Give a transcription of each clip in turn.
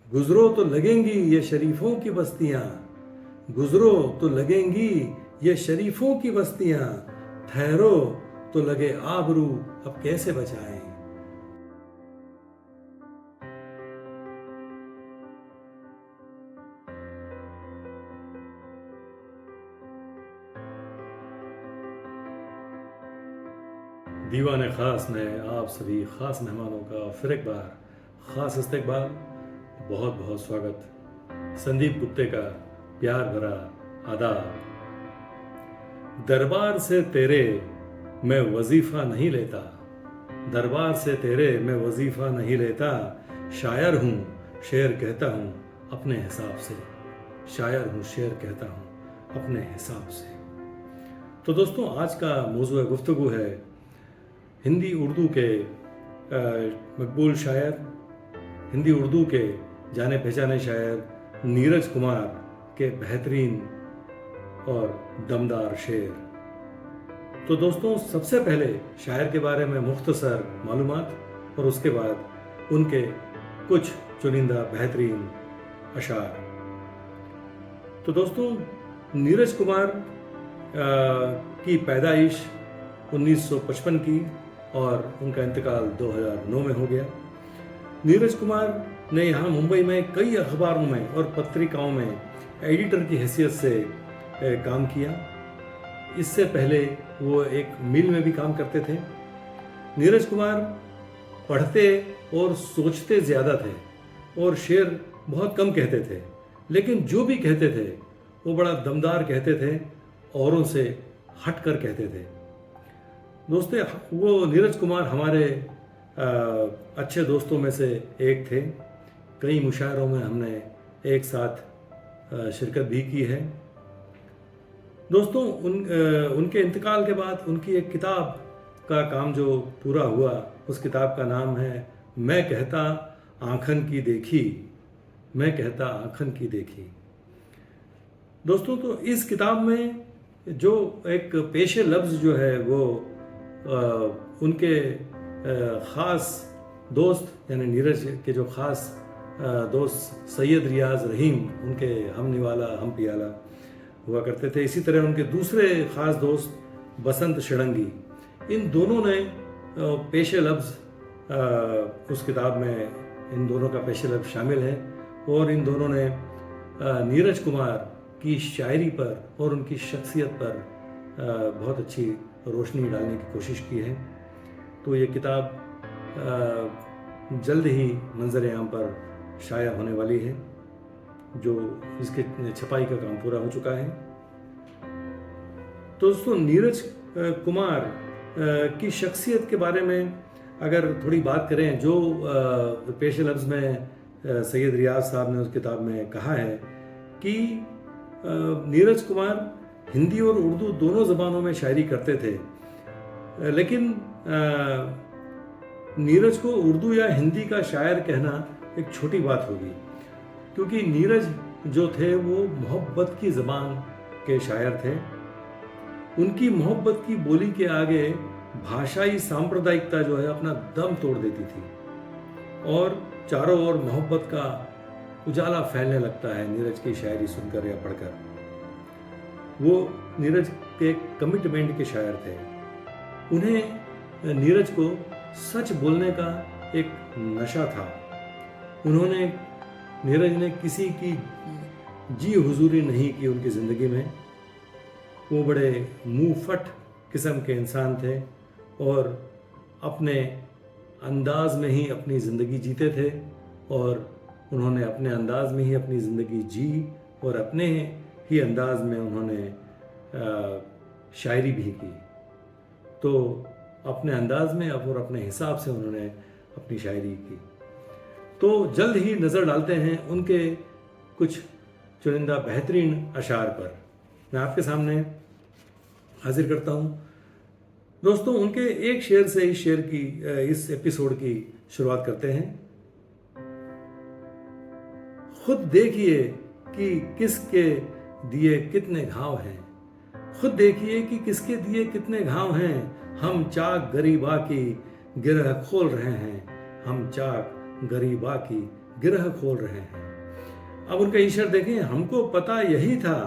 गुजरो तो लगेंगी ये शरीफों की बस्तियां, गुजरो तो लगेंगी ये शरीफों की बस्तियां, ठहरो तो लगे आबरू अब कैसे बचाएं। दीवाने ख़ास में आप सभी ख़ास मेहमानों का फिर एक बार ख़ास इस्तकबाल, बहुत बहुत स्वागत। संदीप गुप्ते का प्यार भरा आदाब। दरबार से तेरे मैं वजीफ़ा नहीं लेता, दरबार से तेरे मैं वजीफ़ा नहीं लेता, शायर हूँ शेर कहता हूँ अपने हिसाब से, शायर हूँ शेर कहता हूँ अपने हिसाब से। तो दोस्तों, आज का मौज़ू गुफ्तगू है हिंदी उर्दू के मकबूल शायर, हिंदी उर्दू के जाने पहचाने शायर नीरज कुमार के बेहतरीन और दमदार शेर। तो दोस्तों, सबसे पहले शायर के बारे में मुख्तसर मालूमात और उसके बाद उनके कुछ चुनिंदा बेहतरीन अशार। तो दोस्तों, नीरज कुमार की पैदाइश 1955 की और उनका इंतकाल 2009 में हो गया। नीरज कुमार ने यहाँ मुंबई में कई अखबारों में और पत्रिकाओं में एडिटर की हैसियत से काम किया। इससे पहले वो एक मिल में भी काम करते थे। नीरज कुमार पढ़ते और सोचते ज़्यादा थे और शेर बहुत कम कहते थे, लेकिन जो भी कहते थे वो बड़ा दमदार कहते थे, औरों से हट कर कहते थे। दोस्तों, वो नीरज कुमार हमारे अच्छे दोस्तों में से एक थे। कई मुशायरों में हमने एक साथ शिरकत भी की है। दोस्तों, उनके इंतकाल के बाद उनकी एक किताब का काम जो पूरा हुआ, उस किताब का नाम है मैं कहता आँखन की देखी, मैं कहता आँखन की देखी। दोस्तों, तो इस किताब में जो एक पेशे लफ्ज़ जो है वो उनके ख़ास दोस्त यानी नीरज के जो ख़ास दोस्त सैयद रियाज रहीम, उनके हम निवाला हम पियाला हुआ करते थे। इसी तरह उनके दूसरे ख़ास दोस्त बसंत षडंगी, इन दोनों ने पेशे लफ्ज़ उस किताब में इन दोनों का पेशे लफ्ज़ शामिल है और इन दोनों ने नीरज कुमार की शायरी पर और उनकी शख्सियत पर बहुत अच्छी रोशनी डालने की कोशिश की है। तो ये किताब जल्द ही मंजर आम पर शाया होने वाली है, जो इसके छपाई का काम पूरा हो चुका है। तो दोस्तों, नीरज कुमार की शख्सियत के बारे में अगर थोड़ी बात करें, जो पेशे लफ्ज़ में सैयद रियाज साहब ने उस किताब में कहा है कि नीरज कुमार हिंदी और उर्दू दोनों ज़बानों में शायरी करते थे, लेकिन नीरज को उर्दू या हिंदी का शायर कहना एक छोटी बात होगी, क्योंकि नीरज जो थे वो मोहब्बत की ज़बान के शायर थे। उनकी मोहब्बत की बोली के आगे भाषाई सांप्रदायिकता जो है अपना दम तोड़ देती थी और चारों ओर मोहब्बत का उजाला फैलने लगता है नीरज की शायरी सुनकर या पढ़कर। वो नीरज के कमिटमेंट के शायर थे। उन्हें नीरज को सच बोलने का एक नशा था। नीरज ने किसी की जी हुजूरी नहीं की उनकी ज़िंदगी में। वो बड़े मुंह फट किस्म के इंसान थे और अपने अंदाज में ही अपनी ज़िंदगी जीते थे और उन्होंने अपने अंदाज में ही अपनी ज़िंदगी जी और अपने ही अंदाज में उन्होंने शायरी भी की। तो अपने अंदाज में और अपने हिसाब से उन्होंने अपनी शायरी की। तो जल्द ही नज़र डालते हैं उनके कुछ चुनिंदा बेहतरीन अशार पर। मैं आपके सामने हाजिर करता हूँ। दोस्तों, उनके एक शेर से इस एपिसोड की शुरुआत करते हैं। खुद देखिए कि किसके दिए कितने घाव हैं, खुद देखिए कि किसके दिए कितने घाव हैं। हम चाक गरीबा की गिरह खोल रहे हैं, हम चाक गरीबा की गिरह खोल रहे हैं। अब उनका ईश्वर देखें, हमको पता यही था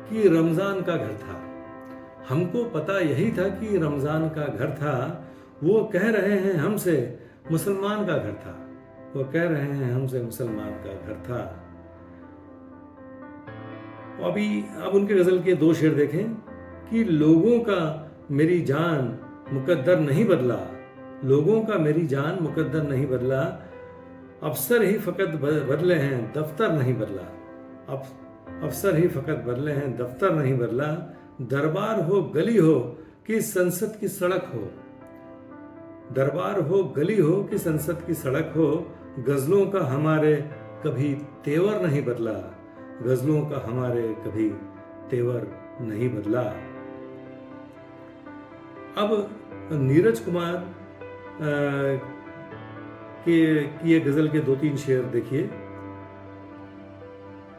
कि रमजान का घर था, हमको पता यही था कि रमजान का घर था। वो कह रहे हैं हमसे मुसलमान का घर था, वो कह रहे हैं हमसे मुसलमान का घर था। अब उनके गजल के दो शेर देखें कि लोगों का मेरी जान मुकद्दर नहीं बदला, लोगों का मेरी जान मुकद्दर नहीं बदला, अफसर ही फकत बदले हैं दफ्तर नहीं बदला, अफसर ही फकत बदले हैं दफ्तर नहीं बदला, दरबार हो गली हो कि संसद की सड़क हो, दरबार हो गली हो कि संसद की सड़क हो, गजलों का हमारे कभी तेवर नहीं बदला, गजलों का हमारे कभी तेवर नहीं बदला। अब नीरज कुमार कि ये गजल के 2-3 शेर देखिए।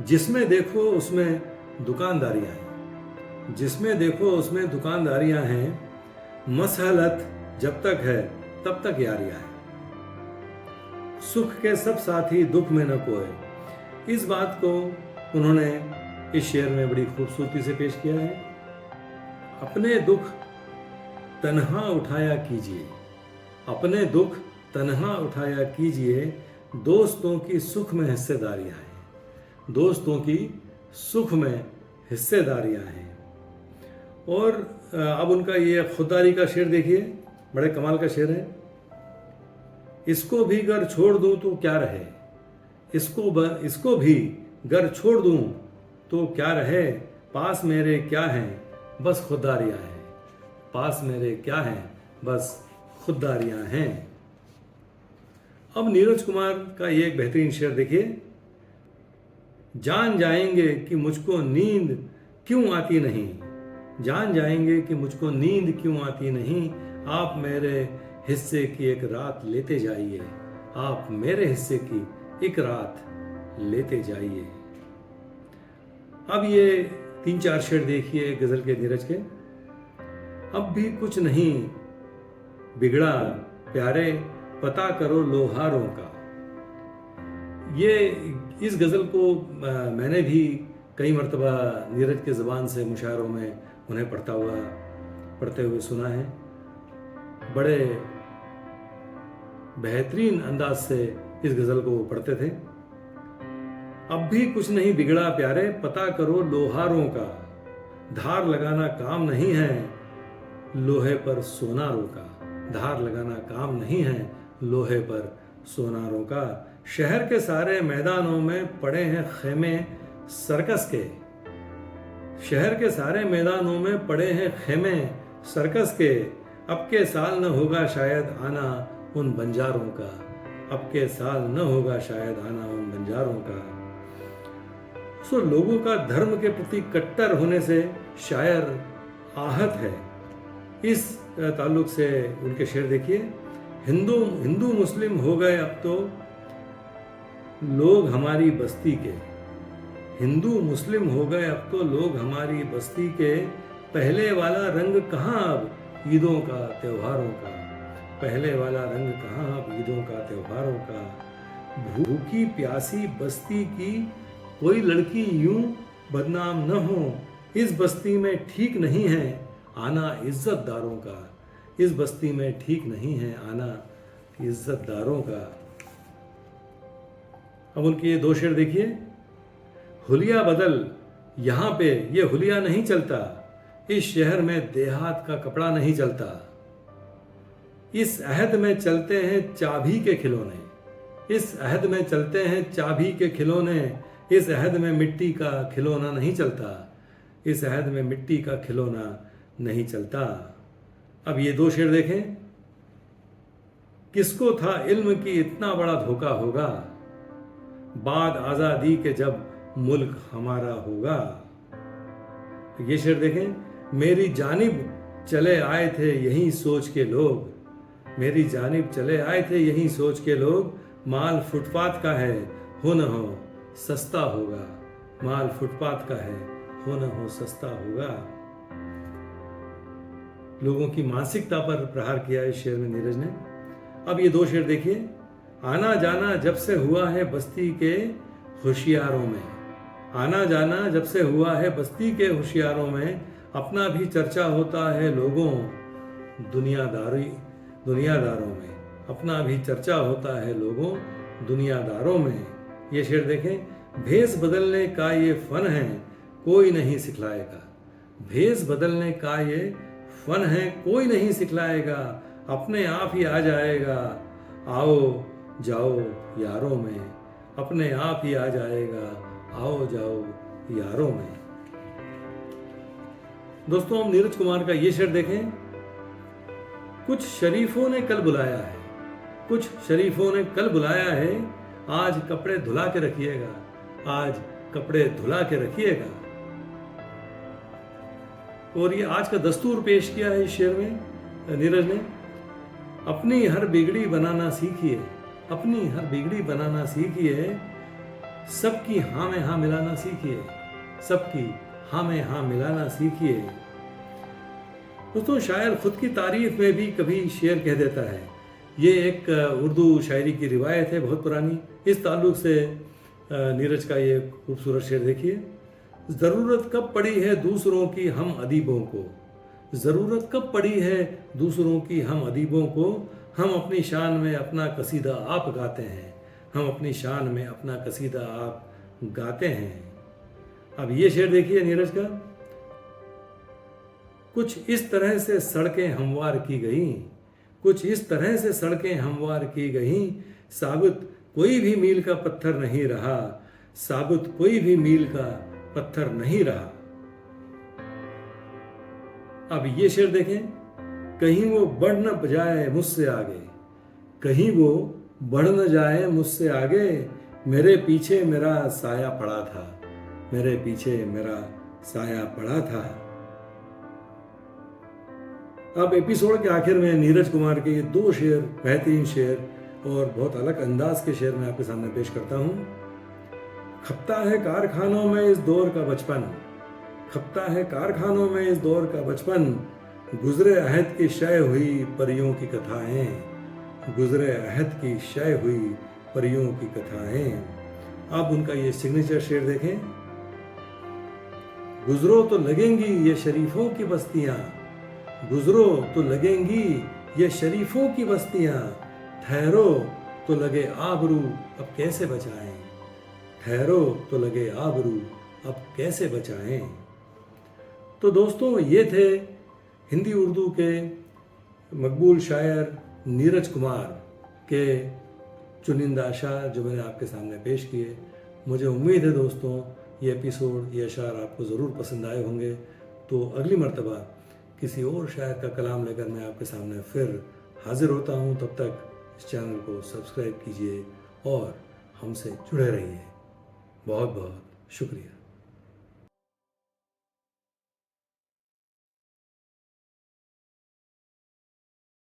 जिसमें देखो उसमें दुकानदारियां हैं, जिसमें देखो उसमें दुकानदारियां हैं, मसहलत जब तक है तब तक यारियां हैं, सुख के सब साथी दुख में न कोई। इस बात को उन्होंने इस शेर में बड़ी खूबसूरती से पेश किया है। अपने दुख तन्हा उठाया कीजिए, अपने दुख तन्हा उठाया कीजिए, दोस्तों की सुख में हिस्सेदारियां हैं, दोस्तों की सुख में हिस्सेदारियां हैं। और अब उनका ये खुददारी का शेर देखिए, बड़े कमाल का शेर है। इसको भी घर छोड़ दूं तो क्या रहे, इसको भी घर छोड़ दूं तो क्या रहे, पास मेरे क्या हैं बस खुददारियां हैं, पास मेरे क्या हैं बस खुददारियां हैं। अब नीरज कुमार का ये एक बेहतरीन शेर देखिए। जान जाएंगे कि मुझको नींद क्यों आती नहीं, जान जाएंगे कि मुझको नींद क्यों आती नहीं, आप मेरे हिस्से की एक रात लेते जाइए, आप मेरे हिस्से की एक रात लेते जाइए। अब ये 3-4 शेर देखिए गजल के नीरज के। अब भी कुछ नहीं बिगड़ा प्यारे, पता करो लोहारों का। ये इस गज़ल को मैंने भी कई मरतबा नीरज के ज़बान से मुशायरों में उन्हें पढ़ते हुए सुना है। बड़े बेहतरीन अंदाज से इस गज़ल को वो पढ़ते थे। अब भी कुछ नहीं बिगड़ा प्यारे, पता करो लोहारों का, धार लगाना काम नहीं है लोहे पर सोनारों का, धार लगाना काम नहीं है लोहे पर सोनारों का। शहर के सारे मैदानों में पड़े हैं खेमे सर्कस के, शहर के सारे मैदानों में पड़े हैं खेमे सर्कस के, अब के साल न होगा शायद आना उन बंजारों का, अब के साल न होगा शायद आना उन बंजारों का। सो लोगों का धर्म के प्रति कट्टर होने से शायर आहत है। इस ताल्लुक से उनके शेर देखिए। हिंदू मुस्लिम हो गए अब तो लोग हमारी बस्ती के, हिंदू मुस्लिम हो गए अब तो लोग हमारी बस्ती के, पहले वाला रंग कहाँ अब ईदों का त्योहारों का, पहले वाला रंग कहाँ अब ईदों का त्योहारों का। भूखी प्यासी बस्ती की कोई लड़की यूं बदनाम न हो, इस बस्ती में ठीक नहीं है आना इज्जतदारों का, इस बस्ती में ठीक नहीं है आना इज्जतदारों का। अब उनके ये 2 शेर देखिए। हुलिया बदल यहाँ पे ये हुलिया नहीं चलता, इस शहर में देहात का कपड़ा नहीं चलता, इस अहद में चलते हैं चाबी के खिलौने, इस अहद में चलते हैं चाबी के खिलौने, इस अहद में मिट्टी का खिलौना नहीं चलता, इस अहद में मिट्टी का खिलौना नहीं चलता। अब ये 2 शेर देखें। किसको था इल्म की इतना बड़ा धोखा होगा, बाद आज़ादी के जब मुल्क हमारा होगा। ये शेर देखें। मेरी जानिब चले आए थे यही सोच के लोग, मेरी जानिब चले आए थे यही सोच के लोग, माल फुटपाथ का है हो न हो सस्ता होगा, माल फुटपाथ का है हो न हो सस्ता होगा। लोगों की मानसिकता पर प्रहार किया इस शेर में नीरज ने। अब ये 2 शेर देखिए। आना जाना जब से हुआ है बस्ती के होशियारों में, आना जाना जब से हुआ है बस्ती के होशियारों में, अपना भी चर्चा होता है लोगों दुनियादारों में, अपना भी चर्चा होता है लोगों दुनियादारों में। ये शेर देखें, भेष बदलने का ये फन है कोई नहीं सिखलाएगा, भेष बदलने का ये फन है कोई नहीं सिखलाएगा, अपने आप ही आ जाएगा आओ जाओ यारों में, अपने आप ही आ जाएगा आओ जाओ यारों में। दोस्तों हम नीरज कुमार का ये शेर देखें, कुछ शरीफों ने कल बुलाया है, कुछ शरीफों ने कल बुलाया है, आज कपड़े धुला के रखिएगा, आज कपड़े धुला के रखिएगा। और ये आज का दस्तूर पेश किया है इस शेर में नीरज ने, अपनी हर बिगड़ी बनाना सीखिए, अपनी हर बिगड़ी बनाना सीखिए, सबकी हाँ में हाँ मिलाना सीखिए, सबकी हाँ में हाँ मिलाना सीखिए। दोस्तों शायर खुद की तारीफ में भी कभी शेर कह देता है। ये एक उर्दू शायरी की रिवायत है बहुत पुरानी। इस ताल्लुक से नीरज का ये खूबसूरत शेर देखिए, ज़रूरत कब पड़ी है दूसरों की हम अदीबों को, ज़रूरत कब पड़ी है दूसरों की हम अदीबों को, हम अपनी शान में अपना कसीदा आप गाते हैं, हम अपनी शान में अपना कसीदा आप गाते हैं। अब ये शेर देखिए नीरज का, कुछ इस तरह से सड़कें हमवार की गईं, कुछ इस तरह से सड़कें हमवार की गईं, साबित कोई भी मील का पत्थर नहीं रहा, साबित कोई भी मील का पत्थर नहीं रहा। अब ये शेर देखें, कहीं वो बढ़ न जाए मुझसे आगे, कहीं वो बढ़ न जाए मुझसे आगे, मेरे पीछे मेरा साया पड़ा था, मेरे पीछे मेरा साया पड़ा था। अब एपिसोड के आखिर में नीरज कुमार के ये दो शेर, बेहतरीन शेर और बहुत अलग अंदाज के शेर मैं आपके सामने पेश करता हूं। खपता है कारखानों में इस दौर का बचपन, खपता है कारखानों में इस दौर का बचपन, गुजरे अहद की शय हुई परियों की कथाएं, गुजरे अहद की शय हुई परियों की कथाएं। अब उनका ये सिग्नेचर शेर देखें, गुजरो तो लगेंगी ये शरीफों की बस्तियां, गुजरो तो लगेंगी ये शरीफों की बस्तियां, ठहरो तो लगे आबरू अब कैसे बचाएं, ठहरो तो लगे आबरू अब कैसे बचाएं। तो दोस्तों ये थे हिंदी उर्दू के मकबूल शायर नीरज कुमार के चुनिंदा अशार जो मैंने आपके सामने पेश किए। मुझे उम्मीद है दोस्तों ये एपिसोड, ये अशार आपको ज़रूर पसंद आए होंगे। तो अगली मर्तबा किसी और शायर का कलाम लेकर मैं आपके सामने फिर हाजिर होता हूँ। तब तक इस चैनल को सब्सक्राइब कीजिए और हमसे जुड़े रहिए। बहुत बहुत शुक्रिया।